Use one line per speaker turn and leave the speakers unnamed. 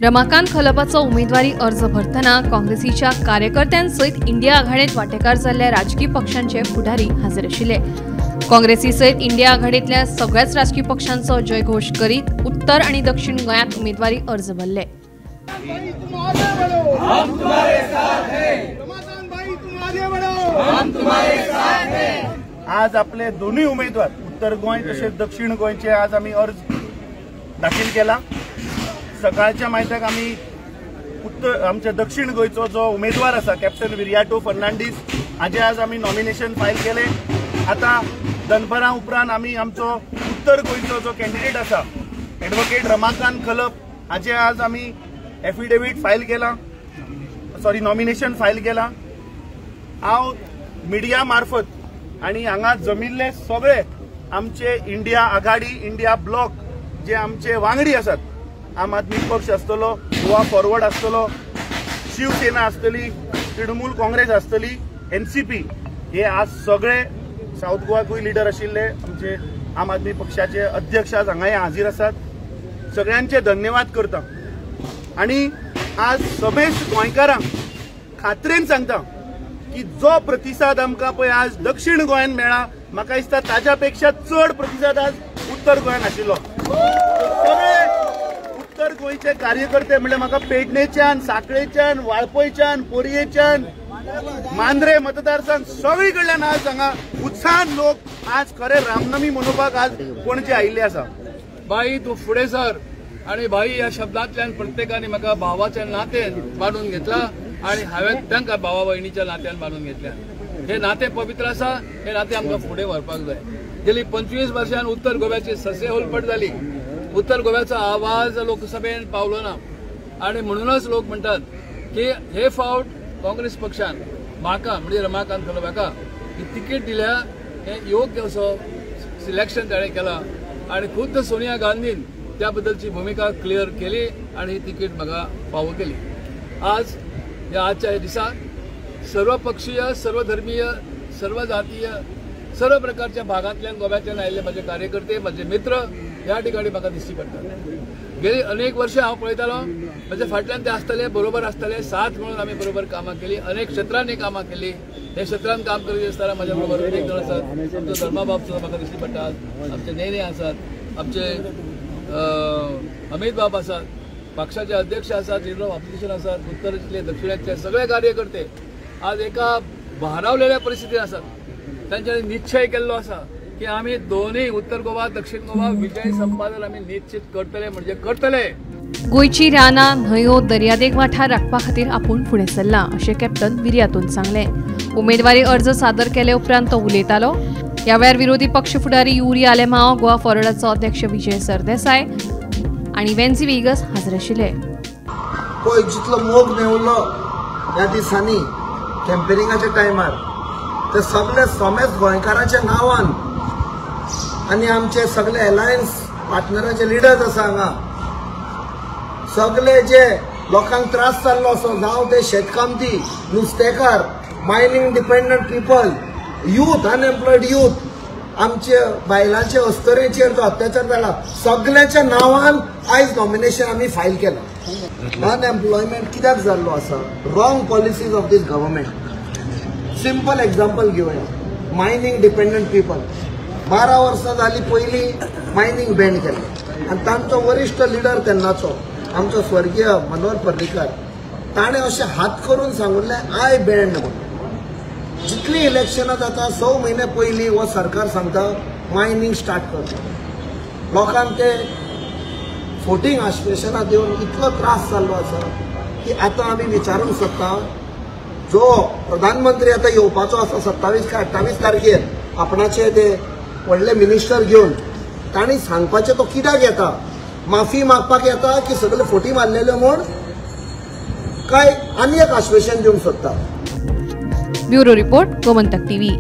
रमाकांत खलपाचो उमेदवारी अर्ज भरतना काँग्रेसीच्या कार्यकर्त्यांसयत इंडिया आघाडीत वांटेकार जाल्ल्या राजकीय पक्षांचे फुडारी हाजीर आशिल्ले। काँग्रेसी सयत इंडिया आघाडीतल्या सगळ्याच राजकीय पक्षांचो जयघोष करीत उत्तर आणि दक्षिण गोंयांत उमेदवारी अर्ज भरले।
आज आपले दोन्ही उमेदवार उत्तर गोंय तसेच दक्षिण गोंयचे आज आम्ही अर्ज दाखल केला। सकाळच्या माहित्याक आम्ही आमच्या दक्षिण गोंयचो जो उमेदवार आसा कॅप्टन विरियाटो फर्नांडीस हाजे आज आम्ही नॉमिनेशन फायल केले। आता दनपारा उपरांत आम्ही आमचो उत्तर गोंयचो जो कॅन्डिडेट आसा ॲडव्होकेट रमाकांत खलप हाजे आज आम्ही एफिडेविट फायल केला, नॉमिनेशन फायल केला। हांव मिडिया मार्फत आणि हांगा जमिल्ले सगळे आमचे इंडिया आघाडी इंडिया ब्लॉक जे आमचे वांगडी आसात, आम आदमी पक्ष आसतलो, गोवा फॉरवर्ड आसतलो, शिवसेना आसतली, तृणमूल काँग्रेस आसतली, एनसीपी हे आज सगळे साऊथ गोवाकूय लिडर आशिल्ले आमचे आम आदमी पक्षाचे अध्यक्ष आज हांगा हाजीर आसात। सगळ्यांचे धन्यवाद करता आणि आज समेस्त गोंयकारांक खात्रेन सांगता की जो प्रतिसाद आमकां पळय आज दक्षिण गोंयांत मेळ्ळा, म्हाका दिसता ताच्या पेक्षा चड प्रतिसाद आज उत्तर गोंयांत आशिल्लो। सगळे उत्तर गोंयचे कार्यकर्ते म्हणजे म्हाका पेडणेच्यान, सांकळेच्यान, वाळपयच्यान, पोरयेच्यान, मांद्रे मतदारसंघ सगळी कडल्यान आज हांगा उत्साहान लोक आज खरे रामनमी मनोवपाक आज पणजे आयिल्ले आसा।
बाई तूं फुडें सर आणि बाई ह्या शब्दांतल्यान प्रत्येकाने म्हाका भावाच्या नात्यान बांदून घेतला आणि हांवें तांकां भावा भयणीच्या नात्यान बांदून घेतल्या। हे नाते पवित्र आसा, हे नाते आमकां फुडें व्हरपाक जाय। गेली 25 वर्षांत उत्तर गोव्याची ससेहोलपट जाली, उत्तर गोव्याचो आवाज लोकसभेन पावलो ना आणि म्हणूनच लोक म्हणतात की हे फावट काँग्रेस पक्षान म्हाका म्हणजे रमाकांत खलप हाका ही तिकीट दिल्या, हे योग्य असो सिलेक्शन ताणें केला आणि खुद्द सोनिया गांधीन त्या बद्दलची भूमिका क्लियर केली आणि ही तिकीट म्हाका फावो केली। आज आजच्या दिसा सर्व पक्षीय, सर्व धर्मीय, सर्व जातीय, सर्व प्रकारच्या भागांतल्यान गोव्यातल्यान आयिल्ले माझे कार्यकर्ते, माझे मित्र ह्या ठिकाणी म्हाका दिश्टी पडटात। गेली अनेक वर्ष हांव पळयतालो, म्हजे फाटल्यान ते आसतले, बरोबर आसतले, साथ म्हणून आमी बरोबर कामां केली, अनेक क्षेत्रांनी कामां केली। हे क्षेत्रांत काम करीत आसतना म्हाज्या बरोबर अनेक जण आसात, आमचो धर्माबाब सुद्दां म्हाका दिश्टी पडटात, आमचे नेने आसात, आमचे अमित बाब आसात, पक्षाचे अध्यक्ष आसात, लीडर ऑफ ऑपोजिशन आसात, उत्तरेतले दक्षिणेतले सगळे कार्यकर्ते आज एका भारावलेल्या परिस्थितीत आसात। तांच्यांनी निश्चय केल्लो आसा की आमी दोन्ही उत्तर गोवा दक्षिण गोवा विजय संपादन आमी निश्चित करतले म्हणजे करतले।
गोंयची रानां, न्हंयो, दर्यादेग वाठार राखपा खातीर आपूण फुडें सरला अशें कॅप्टन विरियातोन सांगलें। उमेदवारी अर्ज सादर केले उपरांत तो उलयतालो। ह्या वेळार विरोधी पक्ष फुडारी युरी आलेमांव, गोवा फॉरवर्डाचो अध्यक्ष विजय सरदेसाय आणि वेन्सी वेगस हाजीर आशिल्ले।
पळय जितलो मोग मेवलो ह्या दिसांनी कॅम्पेनिंगाच्या टायमार ते सगळे समेत गोंयकारांच्या नांवान आणि आमचे सगळे अलायन्स पार्टनरांचे लिडर्स आसा हांगा सगळे जे लोकांक त्रास जाल्लो असो, जावं ते शेतकामती, नुस्तेकार, mining dependent people, youth, unemployed youth, आमचे बायलांचे अस्तरेचेर जो अत्याचार जाला सगळ्यांच्या नांवान आयज नॉमिनेशन आमी फायल केला। अनएम्प्लॉयमेंट कित्याक जाल्लो आसा? Wrong policies of this government. Simple example घेवया, मायनिंग डिपेंडंट पीपल 12 वर्सां जाली पयलीं मायनिंग बॅन केलें आनी तांचो वरिश्ठ लिडर तेन्नाचो आमचो स्वर्गीय मनोहर पर्रीकार ताणें अशें हात करून सांगुल्लें आय बॅन्ड म्हणून। जितली इलेक्शनां जाता 6 म्हयने पयलीं हो सरकार सांगता मायनिंग स्टार्ट करता, लोकांक ते फोटींग आश्वासनां दिवन इतलो त्रास जाल्लो आसा की आतां आमी विचारूंक सोदता जो प्रधानमंत्री आतां येवपाचो आसा 27 काय 28 तारखेर आपणाचे ते व्हडले मिनिस्टर घेवन तांणी सांगपाचें तो कित्याक येता? माफी मागपाक येता की सगळे फोटी मारलेल्यो म्हूण काय आनी एक आश्वासन दिवंक सोदता?
Bureau report, Gomantak TV.